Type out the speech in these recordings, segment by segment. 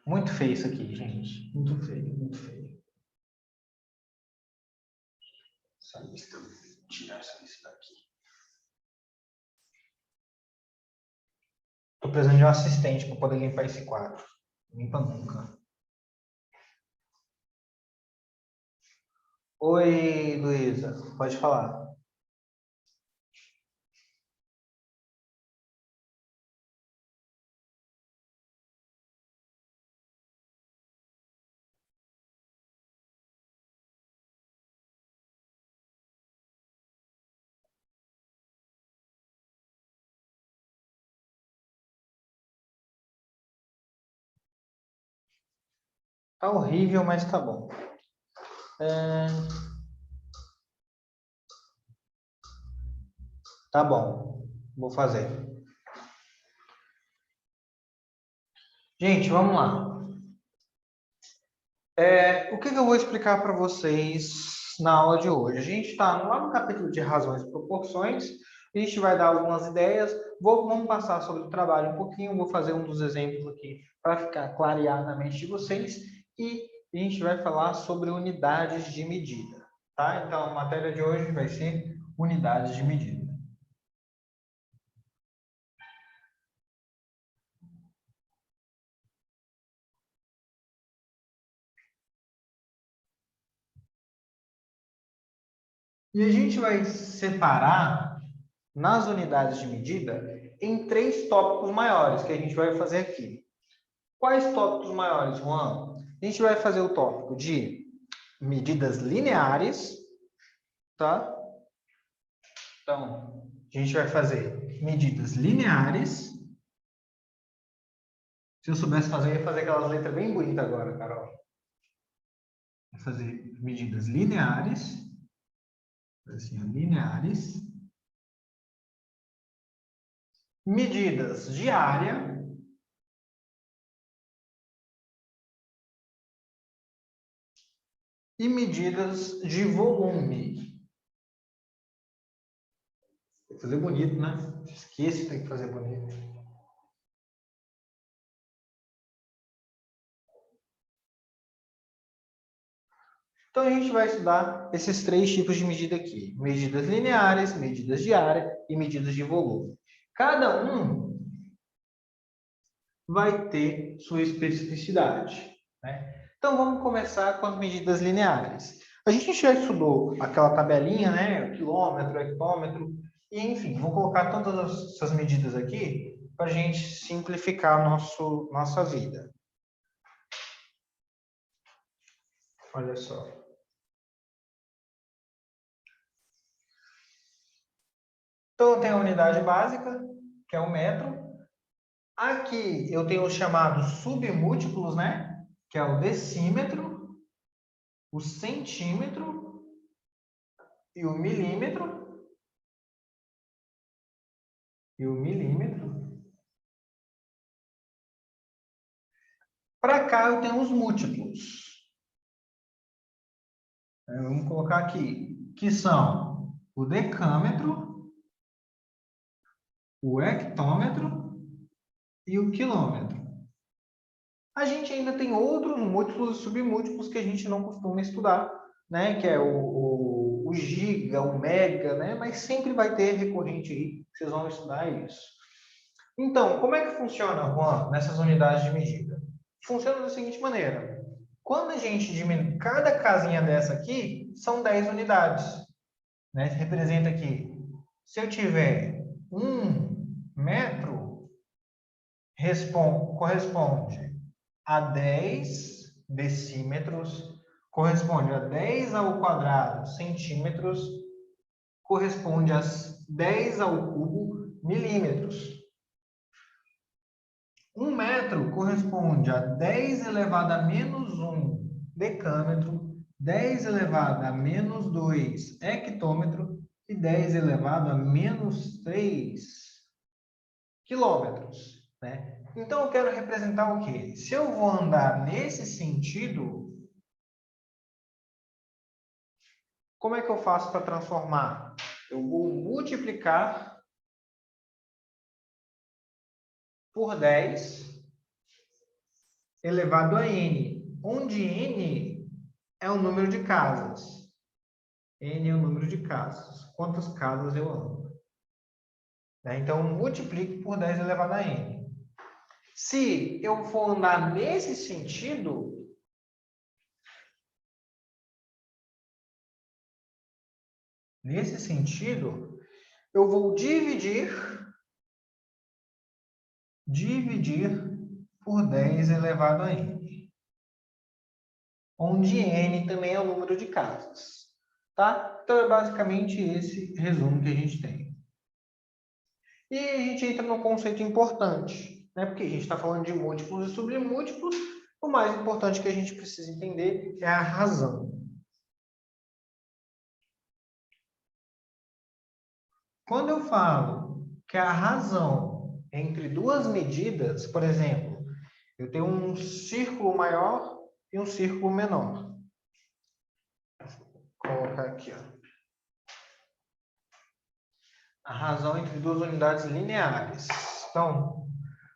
Muito feio isso aqui, gente. Muito feio, muito feio. Essa lista, vou tirar essa lista daqui. Estou precisando de um assistente para poder limpar esse quadro. Limpa nunca. Oi, Luísa. Pode falar. Tá horrível, mas tá bom. Tá bom. Vou fazer. Gente, vamos lá. O que eu vou explicar para vocês na aula de hoje? A gente está lá no capítulo de razões e proporções. A gente vai dar algumas ideias. Vamos passar sobre o trabalho um pouquinho. Vou fazer um dos exemplos aqui para ficar clareado na mente de vocês. E a gente vai falar sobre unidades de medida. Tá? Então, a matéria de hoje vai ser unidades de medida. E a gente vai separar nas unidades de medida em 3 tópicos maiores que a gente vai fazer aqui. Quais tópicos maiores, Juan? A gente vai fazer o tópico de medidas lineares, tá? Então, a gente vai fazer medidas lineares. Se eu soubesse fazer, eu ia fazer aquelas letras bem bonitas agora, Carol. Vou fazer medidas lineares. Assim, lineares. Medidas de área. E medidas de volume. Tem que fazer bonito, né? Esqueça, tem que fazer bonito. Então, a gente vai estudar esses 3 tipos de medida aqui. Medidas lineares, medidas de área e medidas de volume. Cada um vai ter sua especificidade, né? Então, vamos começar com as medidas lineares. A gente já estudou aquela tabelinha, né? O quilômetro, o hectômetro, e enfim, vou colocar todas essas medidas aqui para a gente simplificar nossa vida. Olha só. Então, tem a unidade básica, que é o metro. Aqui eu tenho os chamados submúltiplos, né? Que é o decímetro, o centímetro e o milímetro. E o milímetro. Para cá eu tenho os múltiplos. Vamos colocar aqui, que são o decâmetro, o hectômetro e o quilômetro. A gente ainda tem outros múltiplos e submúltiplos que a gente não costuma estudar, né? Que é o giga, o mega, né? Mas sempre vai ter recorrente aí, vocês vão estudar isso. Então, como é que funciona, Juan, nessas unidades de medida? Funciona da seguinte maneira. Quando a gente diminui cada casinha dessa aqui, são 10 unidades. Né? Representa aqui, se eu tiver 1 metro, corresponde a 10 decímetros, corresponde a 10 ao quadrado centímetros, corresponde a 10 ao cubo milímetros. 1 metro corresponde a 10 elevado a menos 1 decâmetro, 10 elevado a menos 2 hectômetro e 10 elevado a menos 3 quilômetros. Né? Então, eu quero representar o quê? Se eu vou andar nesse sentido, como é que eu faço para transformar? Eu vou multiplicar por 10 elevado a n, onde n é o número de casas. N é o número de casas. Quantas casas eu ando? Né? Então, multiplique por 10 elevado a n. Se eu for andar nesse sentido, eu vou dividir por 10 elevado a n, onde n também é o número de casas. Tá? Então, é basicamente esse resumo que a gente tem. E a gente entra num conceito importante, né? Porque a gente está falando de múltiplos e submúltiplos, o mais importante que a gente precisa entender é a razão. Quando eu falo que a razão entre duas medidas, por exemplo, eu tenho um círculo maior e um círculo menor. Vou colocar aqui, ó. A razão entre duas unidades lineares. Então,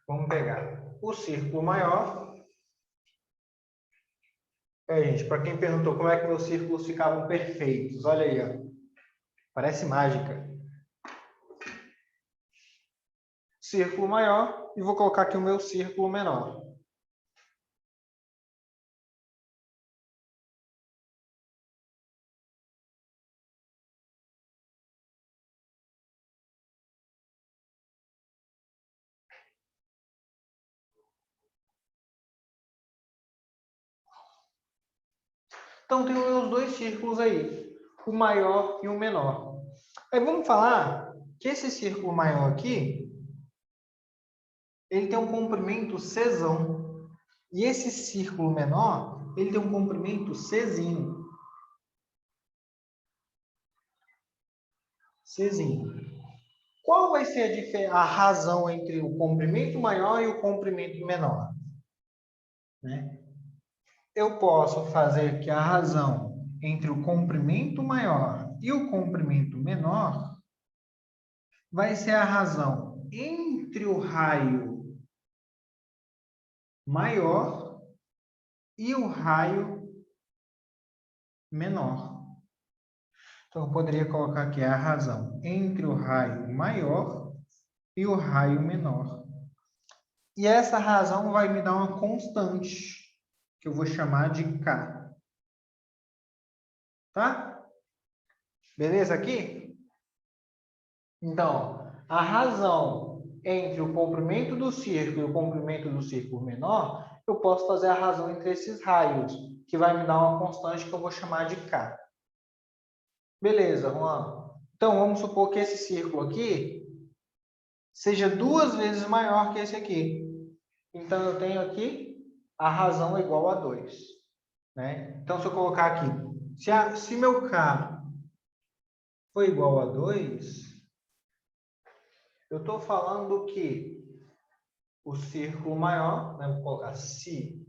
vamos pegar o círculo maior. Gente, para quem perguntou como é que meus círculos ficavam perfeitos, olha aí, ó. Parece mágica. Círculo maior e vou colocar aqui o meu círculo menor. Então, tem os dois círculos aí, o maior e o menor. Aí vamos falar que esse círculo maior aqui, ele tem um comprimento Czão. E esse círculo menor, ele tem um comprimento Czinho. Czinho. Qual vai ser a razão entre o comprimento maior e o comprimento menor? Né? Eu posso fazer que a razão entre o comprimento maior e o comprimento menor vai ser a razão entre o raio maior e o raio menor. Então, eu poderia colocar aqui a razão entre o raio maior e o raio menor. E essa razão vai me dar uma constante, que eu vou chamar de K. Tá? Beleza aqui? Então, a razão entre o comprimento do círculo e o comprimento do círculo menor, eu posso fazer a razão entre esses raios, que vai me dar uma constante que eu vou chamar de K. Beleza, Juan. Então, vamos supor que esse círculo aqui seja 2 vezes maior que esse aqui. Então, eu tenho aqui a razão igual a 2. Né? Então, se eu colocar aqui, se meu K for igual a 2, eu estou falando que o círculo maior, né? Vou colocar se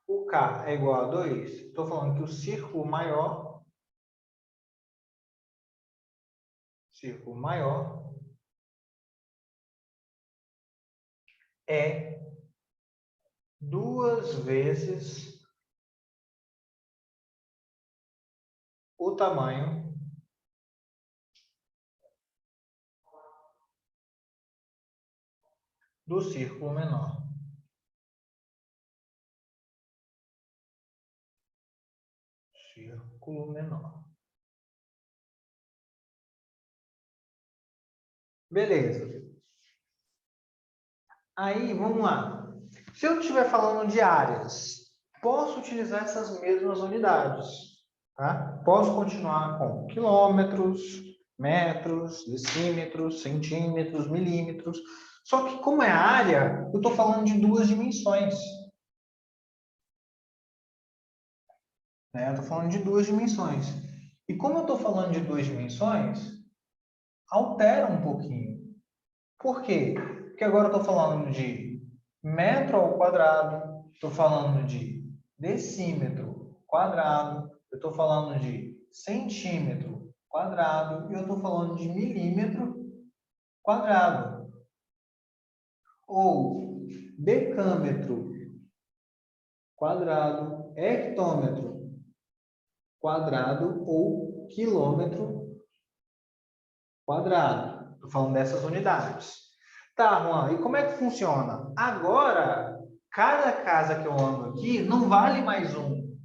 o K é igual a 2, estou falando que o círculo maior é 2 vezes o tamanho do círculo menor. Círculo menor. Beleza. Aí, vamos lá. Se eu estiver falando de áreas, posso utilizar essas mesmas unidades. Tá? Posso continuar com quilômetros, metros, decímetros, centímetros, milímetros. Só que, como é área, eu estou falando de 2 dimensões. Né? Eu estou falando de 2 dimensões. E como eu estou falando de 2 dimensões, altera um pouquinho. Por quê? Porque agora eu estou falando de metro ao quadrado, estou falando de decímetro quadrado, eu estou falando de centímetro quadrado e eu estou falando de milímetro quadrado. Ou decâmetro quadrado, hectômetro quadrado ou quilômetro quadrado. Estou falando dessas unidades. Tá, Juan, e como é que funciona? Agora, cada casa que eu ando aqui não vale mais 1.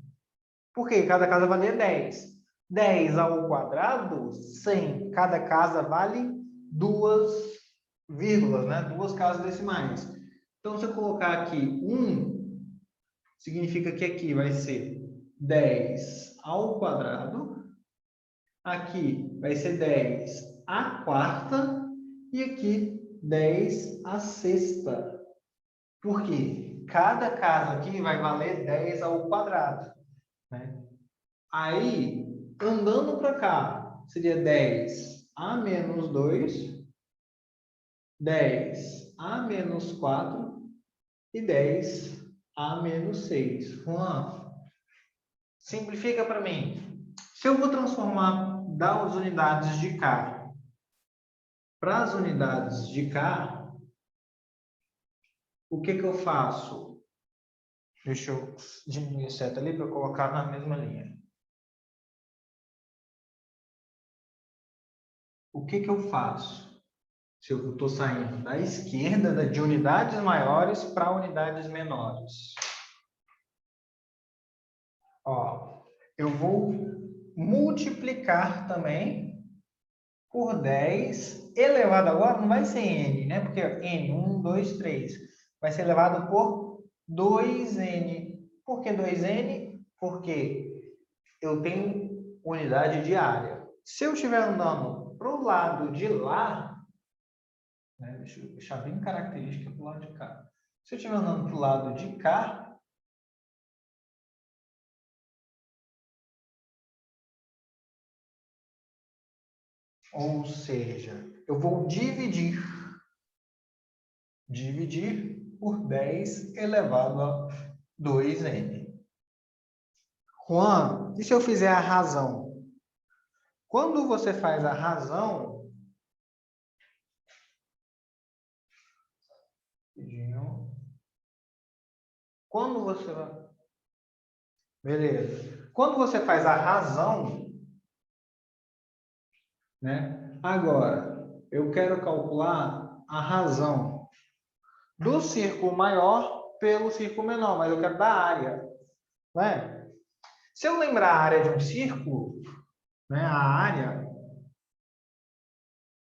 Por quê? Cada casa valia 10. 10 ao quadrado, 100. Cada casa vale 2 vírgulas, né? 2 casas decimais. Então, se eu colocar aqui 1, significa que aqui vai ser 10 ao quadrado. Aqui vai ser 10 à quarta. E aqui 10 à sexta. Por quê? Cada casa aqui vai valer 10 ao quadrado, né? Aí, andando para cá, seria 10 a menos 2, 10 a menos 4 e 10 a menos 6. Juan, simplifica para mim. Se eu vou transformar das unidades de cá para as unidades de cá, o que que eu faço? Deixa eu diminuir a seta ali para eu colocar na mesma linha. O que que eu faço? Se eu estou saindo da esquerda, de unidades maiores para unidades menores. Ó, eu vou multiplicar também por 10 elevado agora, não vai ser n, né? Porque n, 1, 2, 3. Vai ser elevado por 2n. Por que 2n? Porque eu tenho unidade de área. Se eu estiver andando para o lado de lá, né? Deixa eu deixar bem característica para o lado de cá. Se eu estiver andando para o lado de cá, ou seja, eu vou dividir por 10 elevado a 2n. Juan, e se eu fizer a razão? Quando você faz a razão, quando você beleza. Quando você faz a razão, né? Agora, eu quero calcular a razão do círculo maior pelo círculo menor, mas eu quero da área, né? Se eu lembrar a área de um círculo, né? A área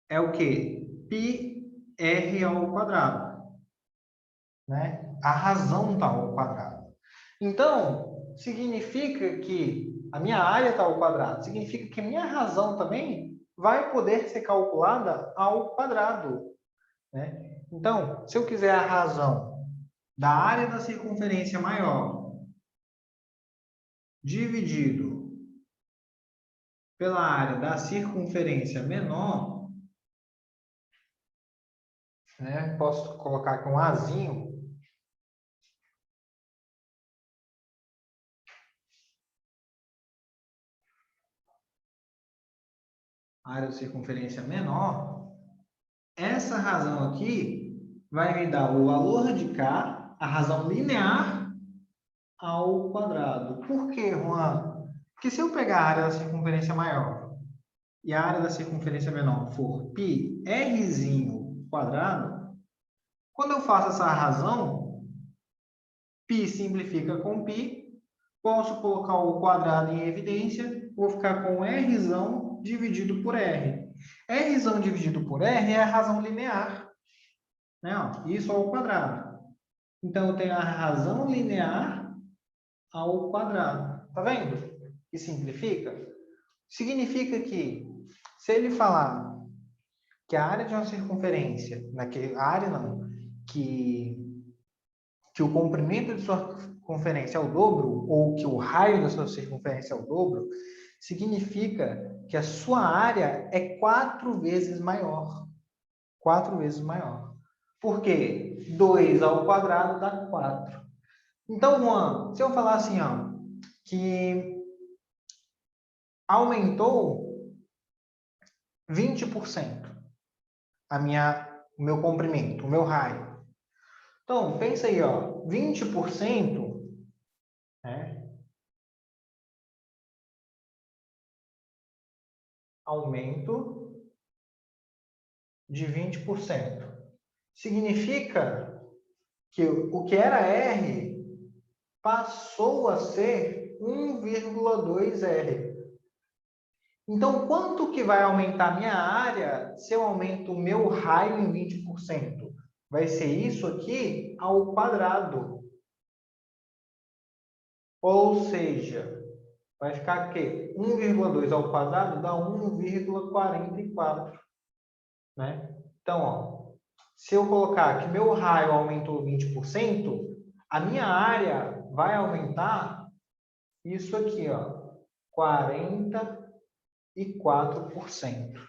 é o quê? πr ao quadrado, né? A razão está ao quadrado. Então, significa que a minha área está ao quadrado. Significa que a minha razão também vai poder ser calculada ao quadrado, né? Então, se eu quiser a razão da área da circunferência maior dividido pela área da circunferência menor, né? Posso colocar aqui um azinho. Área da circunferência menor. Essa razão aqui vai me dar o valor de K, a razão linear, ao quadrado. Por quê, Juan? Porque se eu pegar a área da circunferência maior e a área da circunferência menor for π rzinho quadrado, quando eu faço essa razão, π simplifica com π, posso colocar o quadrado em evidência, vou ficar com rzão dividido por r. Rzão dividido por r é a razão linear, né? Isso ao quadrado. Então, eu tenho a razão linear ao quadrado. Tá vendo? Que simplifica? Significa que, se ele falar que a área de uma circunferência, a área não, que o comprimento de sua circunferência é o dobro, ou que o raio da sua circunferência é o dobro, significa que a sua área é 4 vezes maior. 4 vezes maior. Por quê? 2 ao quadrado dá 4. Então, Juan, se eu falar assim, ó, que aumentou 20% o meu comprimento, o meu raio. Então, pensa aí, ó, 20% aumento de 20%. Significa que o que era R passou a ser 1,2 R. Então, quanto que vai aumentar minha área se eu aumento o meu raio em 20%? Vai ser isso aqui ao quadrado. Ou seja, vai ficar aqui 1,2 ao quadrado dá 1,44. Né? Então, ó, se eu colocar que meu raio aumentou 20%, a minha área vai aumentar isso aqui, ó, 44%.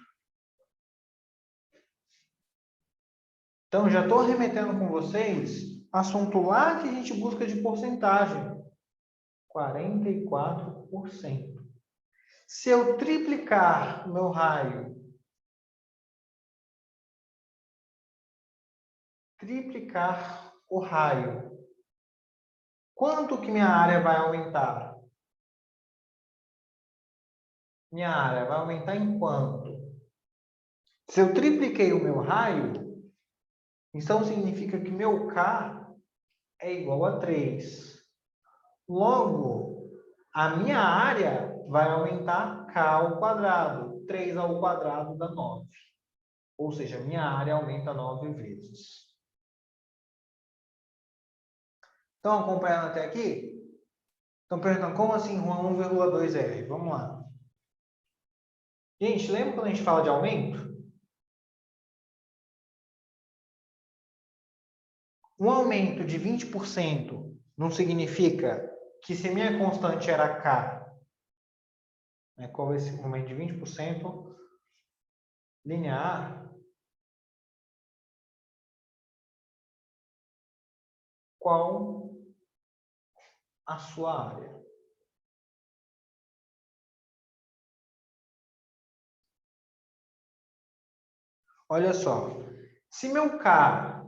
Então, já estou remetendo com vocês assunto lá que a gente busca de porcentagem. 44%. Se eu triplicar o meu raio, triplicar o raio, quanto que minha área vai aumentar? Minha área vai aumentar em quanto? Se eu tripliquei o meu raio, então significa que meu K é igual a 3. Logo, a minha área vai aumentar K ao quadrado. 3 ao quadrado dá 9. Ou seja, minha área aumenta 9 vezes. Estão acompanhando até aqui? Estão perguntando, como assim, Juan, 1,2 R? Vamos lá. Gente, lembra quando a gente fala de aumento? Um aumento de 20% não significa que se minha constante era K, né, qual é esse aumento de 20% linear, qual a sua área? Olha só, se meu K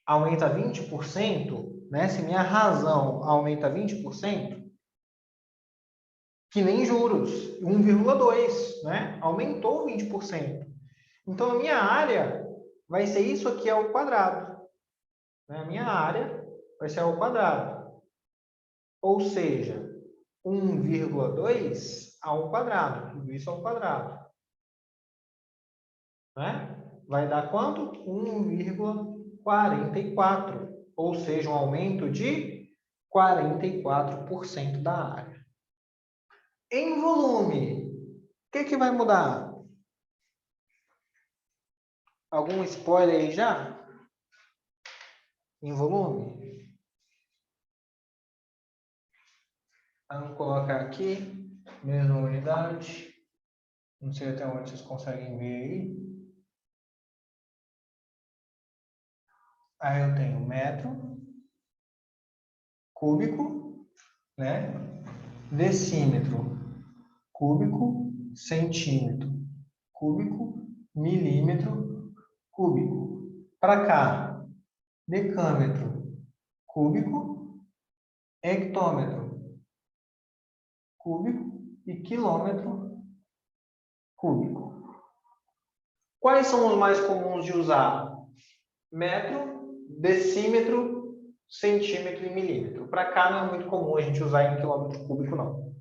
aumenta 20%, né, se minha razão aumenta 20%, que nem juros, 1,2, né? Aumentou 20%. Então, a minha área vai ser isso aqui ao quadrado. Né? A minha área vai ser ao quadrado. Ou seja, 1,2 ao quadrado. Tudo isso ao quadrado. Né? Vai dar quanto? 1,44. Ou seja, um aumento de 44% da área. Em volume, o que vai mudar? Algum spoiler aí já? Em volume? Vamos colocar aqui, mesma unidade. Não sei até onde vocês conseguem ver aí. Aí eu tenho metro cúbico, né? Decímetro cúbico, centímetro cúbico, milímetro cúbico. Para cá, decâmetro cúbico, hectômetro cúbico e quilômetro cúbico. Quais são os mais comuns de usar? Metro, decímetro, centímetro e milímetro. Para cá não é muito comum a gente usar em quilômetro cúbico, não.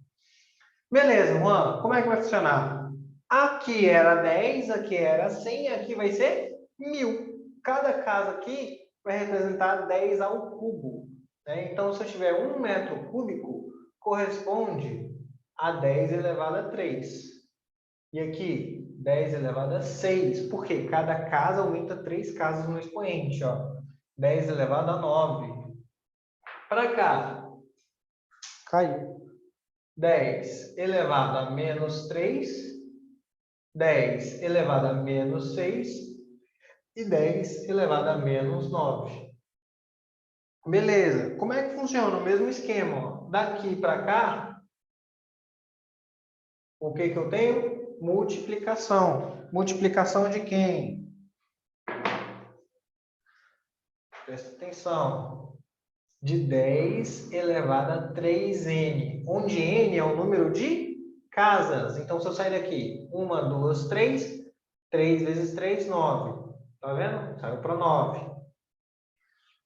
Beleza, Juan, como é que vai funcionar? Aqui era 10, aqui era 100, aqui vai ser 1000. Cada casa aqui vai representar 10 ao cubo. Né? Então, se eu tiver 1 metro cúbico, corresponde a 10 elevado a 3. E aqui, 10 elevado a 6. Por quê? Cada casa aumenta 3 casas no expoente. Ó. 10 elevado a 9. Para cá, caiu. 10 elevado a menos 3. 10 elevado a menos 6. E 10 elevado a menos 9. Beleza. Como é que funciona? O mesmo esquema. Ó. Daqui para cá, o que eu tenho? Multiplicação. Multiplicação de quem? Presta atenção. De 10 elevado a 3n. Onde n é o número de casas. Então, se eu sair daqui, 1, 2, 3, 3 vezes 3, 9. Tá vendo? Saiu para 9.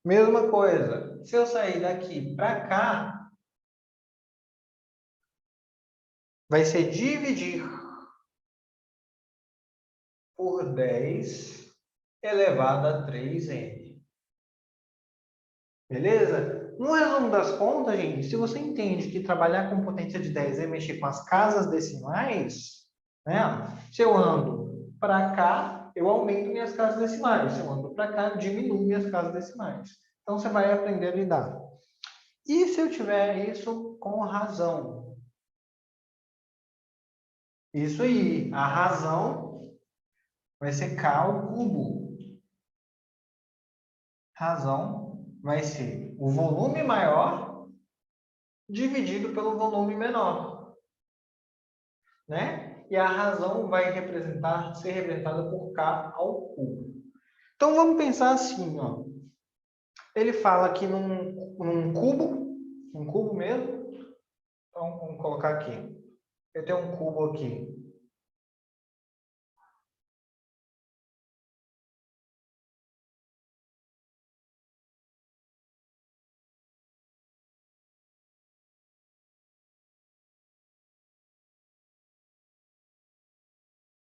Mesma coisa, se eu sair daqui para cá, vai ser dividir por 10 elevado a 3n. Beleza? No resumo das contas, gente, se você entende que trabalhar com potência de 10 é mexer com as casas decimais, né? Se eu ando para cá, eu aumento minhas casas decimais. Se eu ando para cá, eu diminuo minhas casas decimais. Então, você vai aprender a lidar. E se eu tiver isso com razão? Isso aí, a razão vai ser k ao cubo. Razão vai ser o volume maior dividido pelo volume menor, né? E a razão vai ser representada por k ao cubo. Então, vamos pensar assim, ó. Ele fala aqui num cubo, um cubo mesmo. Então, vamos colocar aqui. Eu tenho um cubo aqui.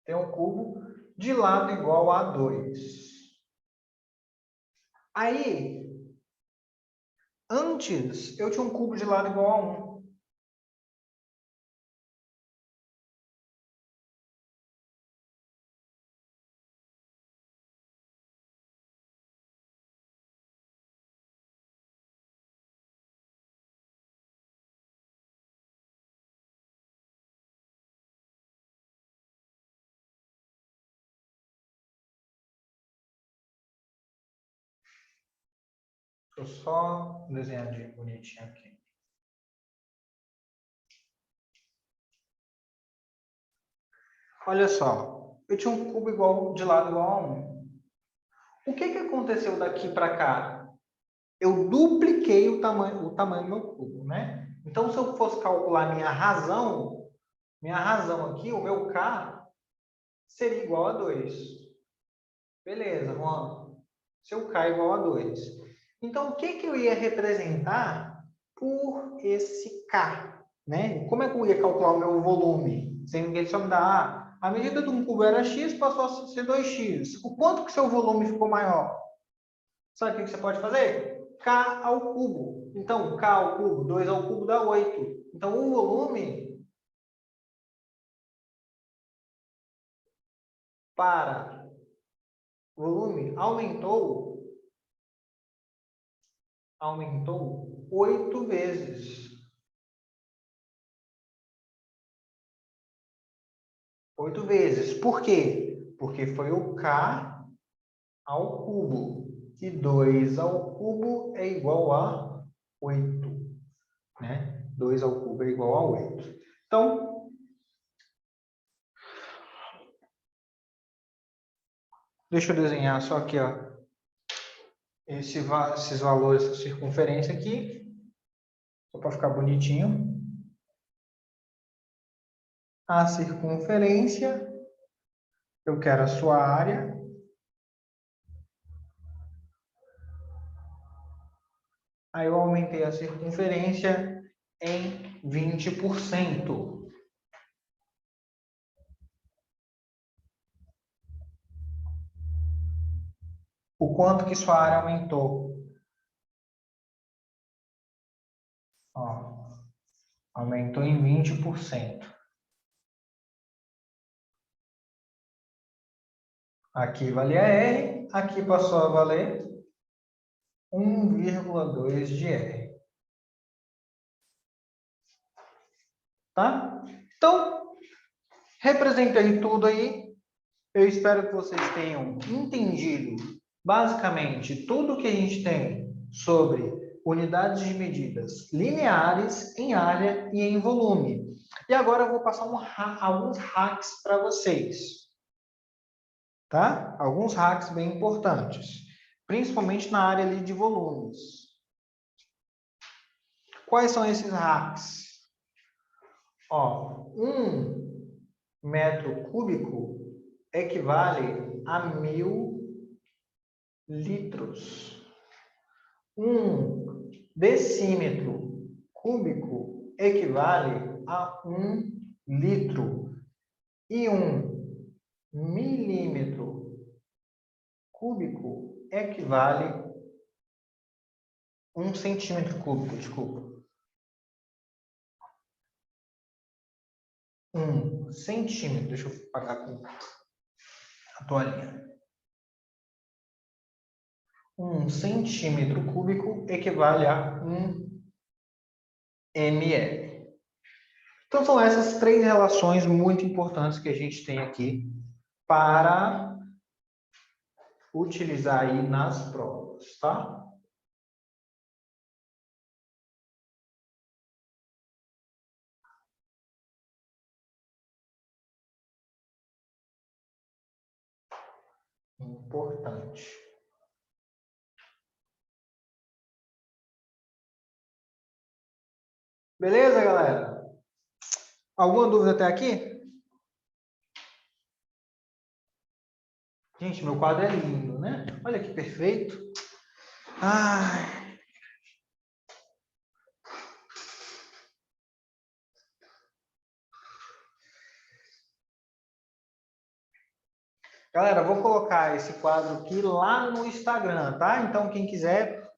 Tem um cubo de lado igual a 2. Aí, antes, eu tinha um cubo de lado igual a 1. Deixa eu só desenhar de bonitinho aqui. Olha só, eu tinha um cubo de lado igual a 1. O que aconteceu daqui para cá? Eu dupliquei o tamanho do meu cubo, né? Então, se eu fosse calcular minha razão aqui, o meu K, seria igual a 2. Beleza, Juan. Seu K é igual a 2. Então, o que eu ia representar por esse K? Né? Como é que eu ia calcular o meu volume? Sendo que ele só me dá a medida de um cubo era x, passou a ser 2x. O quanto que seu volume ficou maior? Sabe o que você pode fazer? K ao cubo. Então, K ao cubo, 2 ao cubo dá 8. Então, o volume aumentou 8 vezes. 8 vezes. Por quê? Porque foi o K ao cubo. E 2 ao cubo é igual a 8. Né? 2 ao cubo é igual a 8. Então, deixa eu desenhar só aqui, ó, esses valores da circunferência aqui, só para ficar bonitinho. A circunferência, eu quero a sua área. Aí eu aumentei a circunferência em 20%. O quanto que sua área aumentou? Ó, aumentou em 20%. Aqui valia R, aqui passou a valer 1,2 de R. Tá? Então, representei tudo aí. Eu espero que vocês tenham entendido, basicamente, tudo que a gente tem sobre unidades de medidas lineares em área e em volume. E agora eu vou passar alguns hacks para vocês. Tá? Alguns hacks bem importantes, principalmente na área ali de volumes. Quais são esses hacks? Ó, 1 metro cúbico equivale a 1.000 litros. 1 decímetro cúbico equivale a 1 litro. E 1 milímetro cúbico equivale a 1 centímetro cúbico, desculpa. 1 centímetro, deixa eu pagar com a toalhinha. 1 centímetro cúbico equivale a 1 ml. Então, são essas 3 relações muito importantes que a gente tem aqui para utilizar aí nas provas, tá? Importante. Beleza, galera? Alguma dúvida até aqui? Gente, meu quadro é lindo, né? Olha que perfeito. Ai. Galera, vou colocar esse quadro aqui lá no Instagram, tá? Então, quem quiser,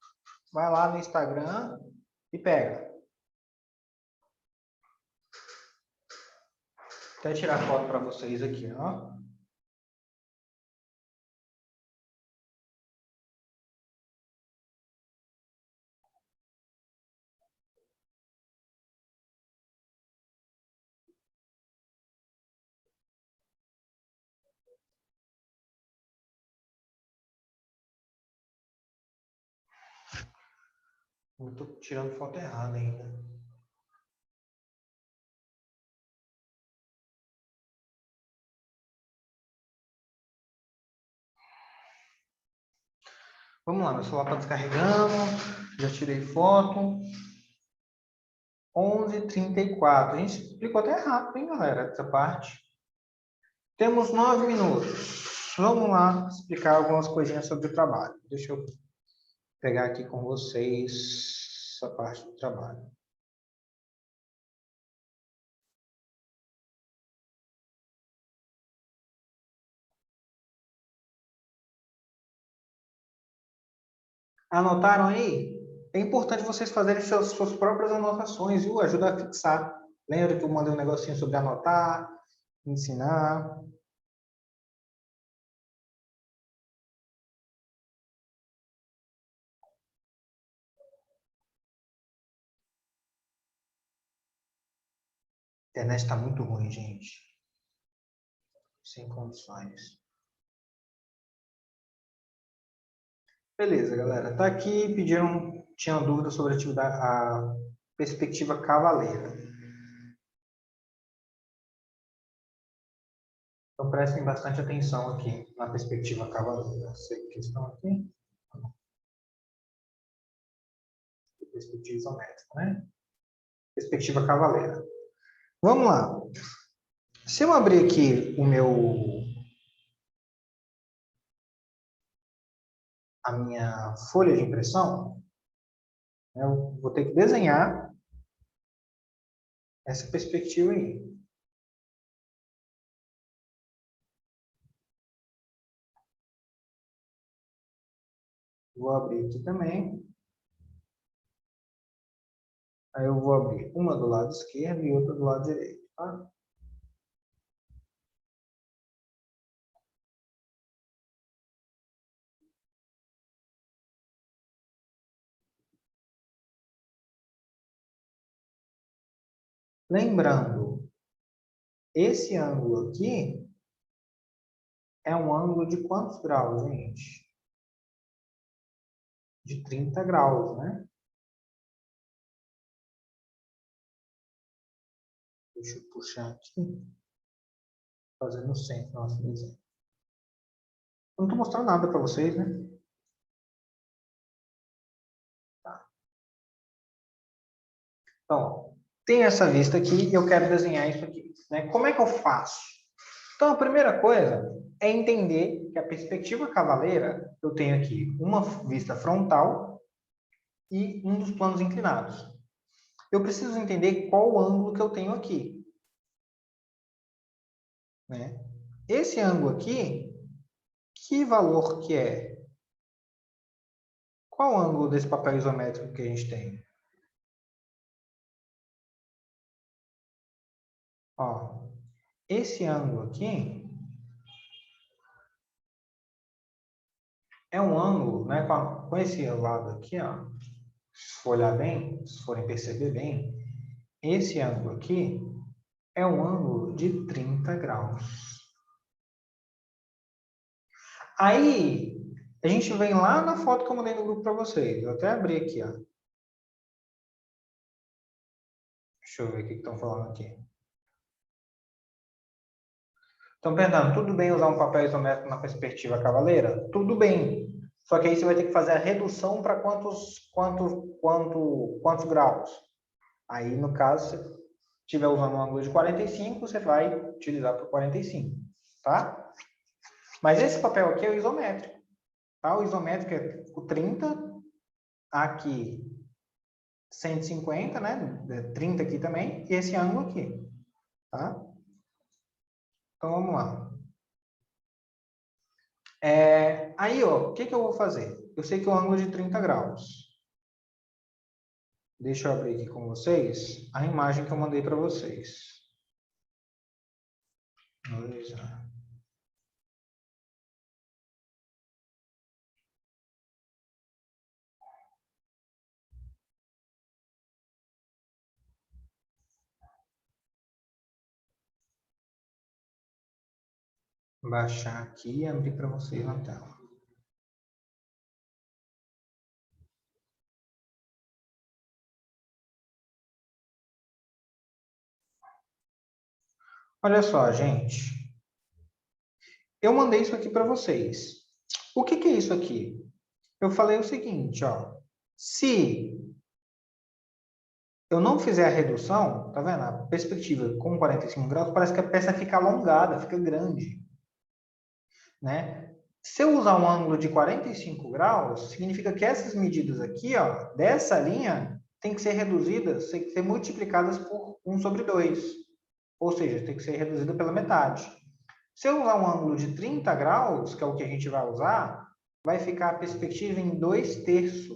vai lá no Instagram e pega. Vou até tirar foto para vocês aqui, ó. Eu tô tirando foto errada ainda. Vamos lá, meu celular está descarregando. Já tirei foto. 11h34. A gente explicou até rápido, hein, galera, essa parte. Temos 9 minutos. Vamos lá explicar algumas coisinhas sobre o trabalho. Deixa eu pegar aqui com vocês essa parte do trabalho. Anotaram aí? É importante vocês fazerem suas próprias anotações, viu? Ajuda a fixar. Lembra que eu mandei um negocinho sobre anotar, ensinar. A internet está muito ruim, gente. Sem condições. Beleza, galera. Tá aqui, tinham dúvida sobre a perspectiva cavaleira. Então prestem bastante atenção aqui na perspectiva cavaleira. Essa questão aqui. Perspectiva isométrica, né? Perspectiva cavaleira. Vamos lá. Se eu abrir aqui a minha folha de impressão, eu vou ter que desenhar essa perspectiva aí. Vou abrir aqui também. Aí eu vou abrir uma do lado esquerdo e outra do lado direito, tá? Lembrando, esse ângulo aqui é um ângulo de quantos graus, gente? De 30 graus, né? Deixa eu puxar aqui, fazendo o centro do nosso desenho. Eu não estou mostrando nada para vocês, né? Tá. Então, Tenho essa vista aqui e eu quero desenhar isso aqui, né? Como é que eu faço? Então, a primeira coisa é entender que a perspectiva cavaleira, eu tenho aqui uma vista frontal e um dos planos inclinados. Eu preciso entender qual o ângulo que eu tenho aqui, né? Esse ângulo aqui, que valor que é? Qual o ângulo desse papel isométrico que a gente tem? Ó, esse ângulo aqui é um ângulo, né, com esse lado aqui, ó, se for olhar bem, se forem perceber bem, esse ângulo aqui é um ângulo de 30 graus. Aí, a gente vem lá na foto que eu mandei no grupo para vocês. Eu até abri aqui, ó. Deixa eu ver o que estão falando aqui. Estão perguntando, tudo bem usar um papel isométrico na perspectiva cavaleira? Tudo bem. Só que aí você vai ter que fazer a redução para quantos graus? Aí, no caso, se estiver usando um ângulo de 45, você vai utilizar para 45, tá? Mas esse papel aqui é o isométrico, tá? O isométrico é o 30, aqui 150, né? 30 aqui também, e esse ângulo aqui, tá? Então, vamos lá. Aí, ó, o que que eu vou fazer? Eu sei que o ângulo é de 30 graus. Deixa eu abrir aqui com vocês a imagem que eu mandei para vocês. Baixar aqui e abrir para vocês na tela. Olha só, gente. Eu mandei isso aqui para vocês. O que que é isso aqui? Eu falei o seguinte, ó. Se eu não fizer a redução, tá vendo? A perspectiva com 45 graus, parece que a peça fica alongada, fica grande, né? Se eu usar um ângulo de 45 graus, significa que essas medidas aqui, ó, dessa linha, tem que ser reduzidas, tem que ser multiplicadas por 1/2. Ou seja, tem que ser reduzida pela metade. Se eu usar um ângulo de 30 graus, que é o que a gente vai usar, vai ficar a perspectiva em 2/3.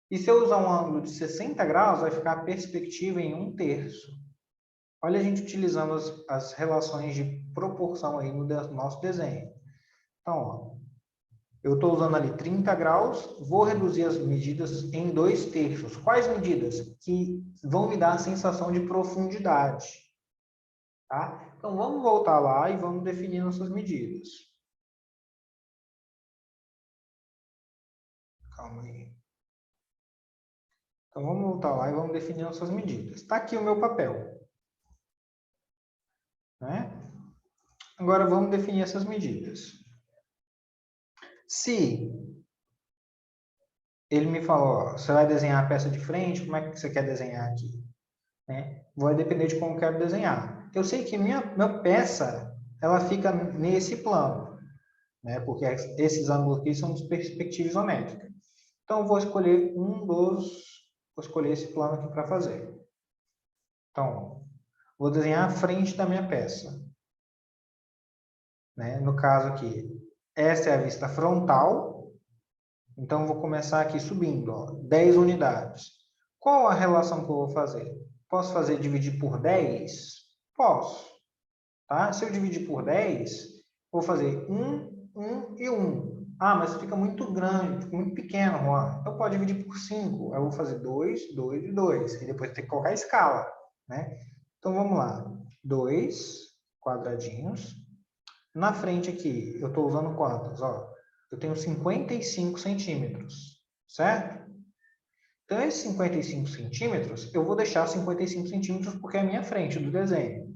E se eu usar um ângulo de 60 graus, vai ficar a perspectiva em 1/3. Olha a gente utilizando as relações de proporção aí no nosso desenho. Então, ó, eu estou usando ali 30 graus, vou reduzir as medidas em 2/3. Quais medidas? Que vão me dar a sensação de profundidade. Tá? Então, vamos voltar lá e vamos definir nossas medidas. Calma aí. Então, vamos voltar lá e vamos definir nossas medidas. Está aqui o meu papel, né? Agora, vamos definir essas medidas. Se ele me falou, ó, você vai desenhar a peça de frente, como é que você quer desenhar aqui? Né? Vai depender de como eu quero desenhar. Eu sei que minha peça, ela fica nesse plano, né? Porque esses ângulos aqui são de perspectiva isométrica. Então, eu vou escolher vou escolher esse plano aqui para fazer. Então, vou desenhar a frente da minha peça. Né? No caso aqui, essa é a vista frontal. Então, vou começar aqui subindo, ó, 10 unidades. Qual a relação que eu vou fazer? Posso fazer dividir por 10? Posso. Tá? Se eu dividir por 10, vou fazer 1, 1 e 1. Ah, mas fica muito grande, fica muito pequeno, Juan. Então, pode dividir por 5. Eu vou fazer 2, 2 e 2. E depois tem que colocar a escala. Né? Então, vamos lá. 2 quadradinhos. Na frente aqui, eu estou usando quantos? Ó, eu tenho 55 centímetros, certo? Então, esses 55 centímetros, eu vou deixar 55 centímetros porque é a minha frente do desenho.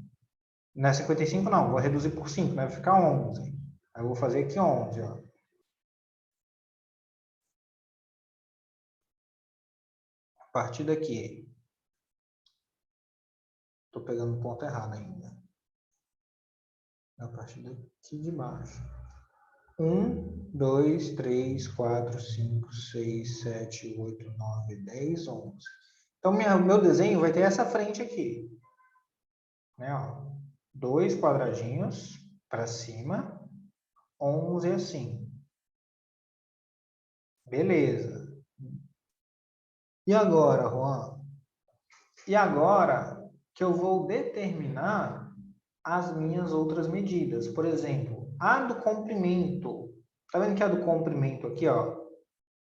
Não é 55, não. Vou reduzir por 5, né? Vai ficar 11. Aí eu vou fazer aqui 11, ó. A partir daqui, Estou pegando o ponto errado ainda. A partir daqui de baixo. 1, 2, 3, 4, 5, 6, 7, 8, 9, 10, 11. Então, meu desenho vai ter essa frente aqui. Né, ó, 2 quadradinhos para cima, 11 assim. Beleza. E agora, Juan? E agora que eu vou determinar as minhas outras medidas. Por exemplo, a do comprimento. Tá vendo que a do comprimento aqui, ó,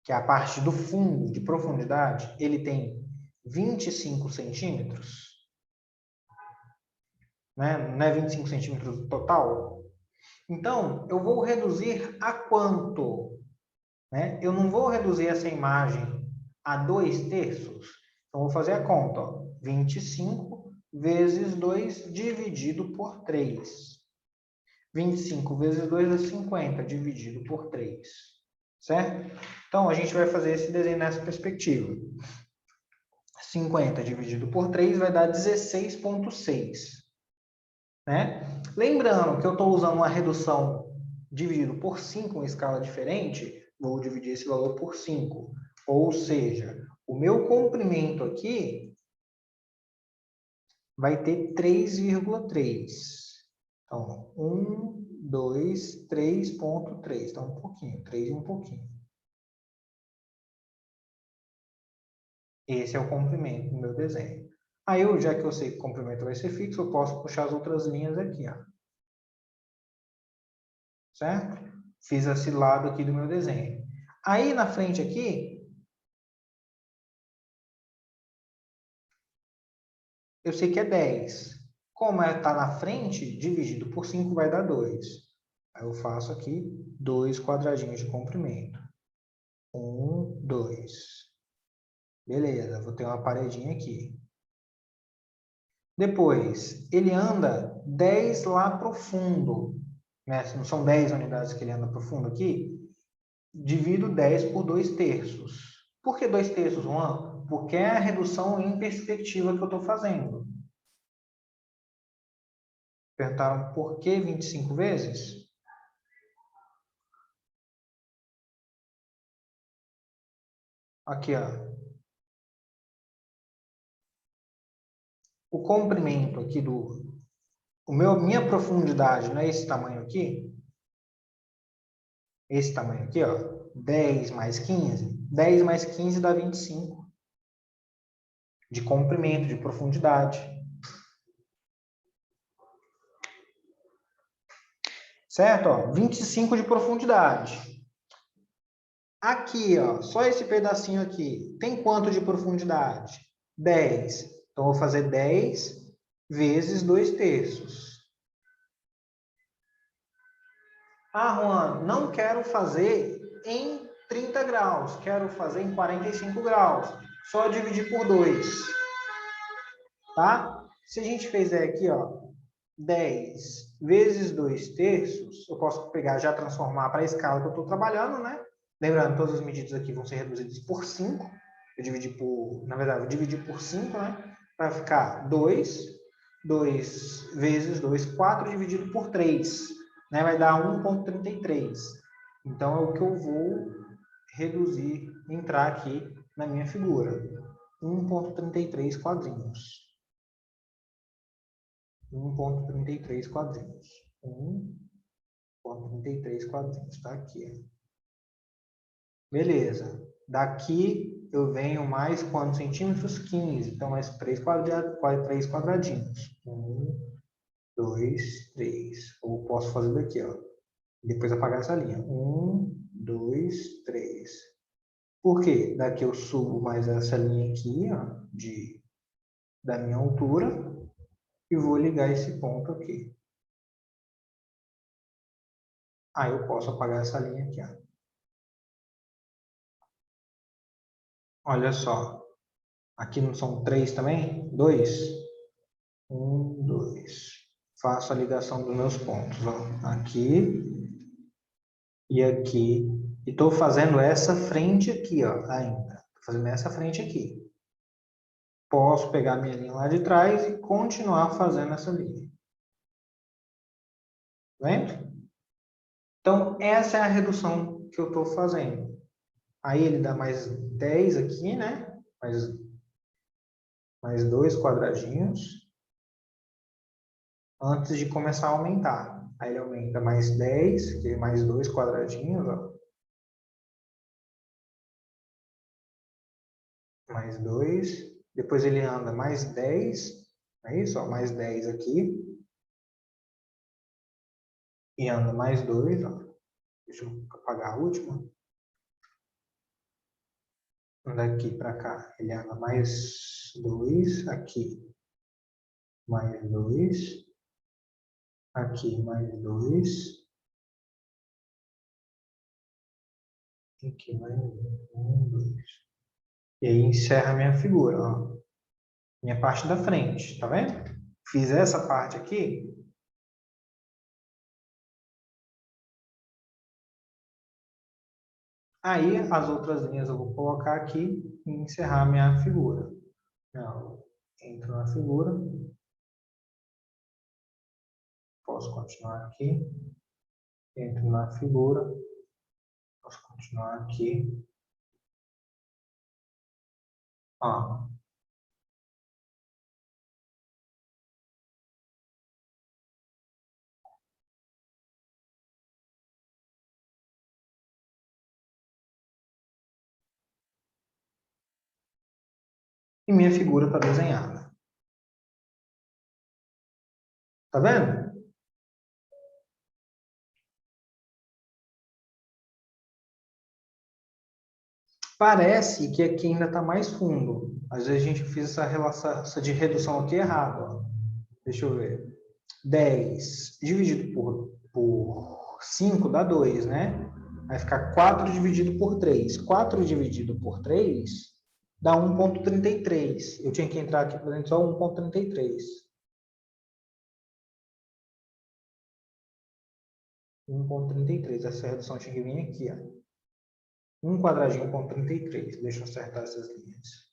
que é a parte do fundo, de profundidade, ele tem 25 centímetros? Né? Não é 25 centímetros total? Então, eu vou reduzir a quanto? Né? Eu não vou reduzir essa imagem a 2/3. Então, vou fazer a conta. Ó. 25 vezes 2 dividido por 3. 25 vezes 2 é 50, dividido por 3. Certo? Então, a gente vai fazer esse desenho nessa perspectiva. 50 dividido por 3 vai dar 16,6. Né? Lembrando que eu estou usando uma redução dividido por 5, uma escala diferente, vou dividir esse valor por 5. Ou seja, o meu comprimento aqui vai ter 3,3. Então, 1, 2, 3,3. Então, um pouquinho, 3 e um pouquinho. Esse é o comprimento do meu desenho. Aí, já que eu sei que o comprimento vai ser fixo, eu posso puxar as outras linhas aqui, ó. Certo? Fiz esse lado aqui do meu desenho. Aí, na frente aqui, eu sei que é 10. Como está na frente, dividido por 5 vai dar 2. Aí eu faço aqui 2 quadradinhos de comprimento. 1, 2. Beleza, vou ter uma paredinha aqui. Depois, ele anda 10 lá para o fundo. Né? Não são 10 unidades que ele anda para o fundo aqui? Divido 10 por 2/3. Por que 2/3, Juan? Porque é a redução em perspectiva que eu estou fazendo. Perguntaram por que 25 vezes? Aqui, ó. O comprimento aqui minha profundidade não é esse tamanho aqui? Esse tamanho aqui, ó. 10 mais 15. 10 mais 15 dá 25. De comprimento, de profundidade. Certo? Ó, 25 de profundidade. Aqui, ó, só esse pedacinho aqui. Tem quanto de profundidade? 10. Então, eu vou fazer 10 vezes 2/3. Ah, Juan, não quero fazer em 30 graus. Quero fazer em 45 graus. Só dividir por 2. Tá? Se a gente fizer aqui, ó, 10 vezes 2/3, eu posso pegar já transformar para a escala que eu estou trabalhando, né? Lembrando, todas as medidas aqui vão ser reduzidas por 5. Eu dividi por, na verdade, eu dividi por 5, né? Vai ficar 2. 2 vezes 2, 4 dividido por 3. Né? Vai dar 1,33. Então, é o que eu vou reduzir, entrar aqui na minha figura. 1,33 quadrinhos. 1,33 quadrinhos. 1,33 quadrinhos. Está aqui. Beleza. Daqui eu venho mais quantos centímetros? 15. Então, mais 3 quadradinhos. 1, 2, 3. Ou posso fazer daqui, ó. Depois apagar essa linha. 1, 2, 3. Por quê? Daqui eu subo mais essa linha aqui, ó, da minha altura. E vou ligar esse ponto aqui. Aí eu posso apagar essa linha aqui, ó. Olha só. Aqui não são 3 também? 2. 1, 2. Faço a ligação dos meus pontos. Ó. Aqui e aqui. E estou fazendo essa frente aqui, ó, ainda. Estou fazendo essa frente aqui. posso pegar minha linha lá de trás e continuar fazendo essa linha. Tá vendo? Então, essa é a redução que eu estou fazendo. Aí ele dá mais 10 aqui, né? Mais 2 quadradinhos. Antes de começar a aumentar. Aí ele aumenta mais 10, que é mais 2 quadradinhos, ó. Mais 2. Depois ele anda mais 10. É isso, ó, mais 10 aqui. E anda mais 2, ó. Deixa eu apagar a última. Daqui para cá, ele anda mais 2, aqui mais 2, aqui mais 2, aqui mais 1, 2. E aí encerra a minha figura, ó. Minha parte da frente, tá vendo? Fiz essa parte aqui. Aí as outras linhas eu vou colocar aqui e encerrar a minha figura. Não, entro na figura. Posso continuar aqui. Entro na figura. Posso continuar aqui. Ó. E minha figura está desenhada. Tá vendo? Parece que aqui ainda está mais fundo. Às vezes a gente fez essa relação essa de redução aqui errado. Ó. Deixa eu ver. 10 dividido por 5 dá 2, né? Vai ficar 4 dividido por 3. 4 dividido por 3 dá 1,33. Eu tinha que entrar aqui para dentro só 1,33. 1,33. Essa redução tinha que vir aqui, ó. 1 quadradinho, 1,33. Deixa eu acertar essas linhas.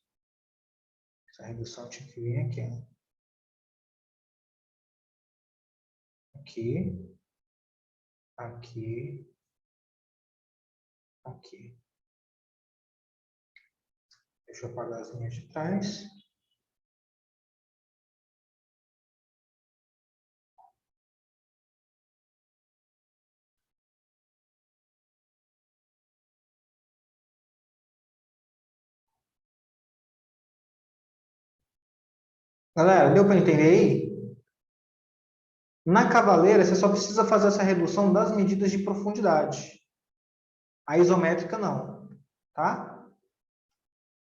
Essa redução tinha que vir aqui, ó. Aqui. Aqui. Aqui. Deixa eu apagar as linhas de trás. Galera, deu para entender aí? Na cavaleira, você só precisa fazer essa redução das medidas de profundidade. A isométrica não, tá?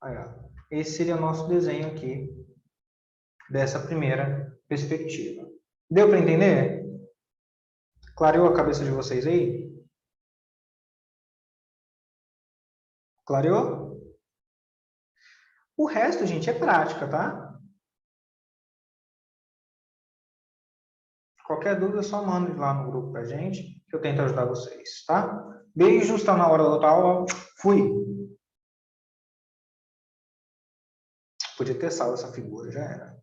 Aí, ó. Esse seria o nosso desenho aqui dessa primeira perspectiva. Deu para entender? Clareou a cabeça de vocês aí? Clareou? O resto, gente, é prática, tá? Qualquer dúvida, só manda lá no grupo pra gente, que eu tento ajudar vocês, tá? Beijos, tá na hora da outra aula. Fui! Podia ter salvo essa figura, já era.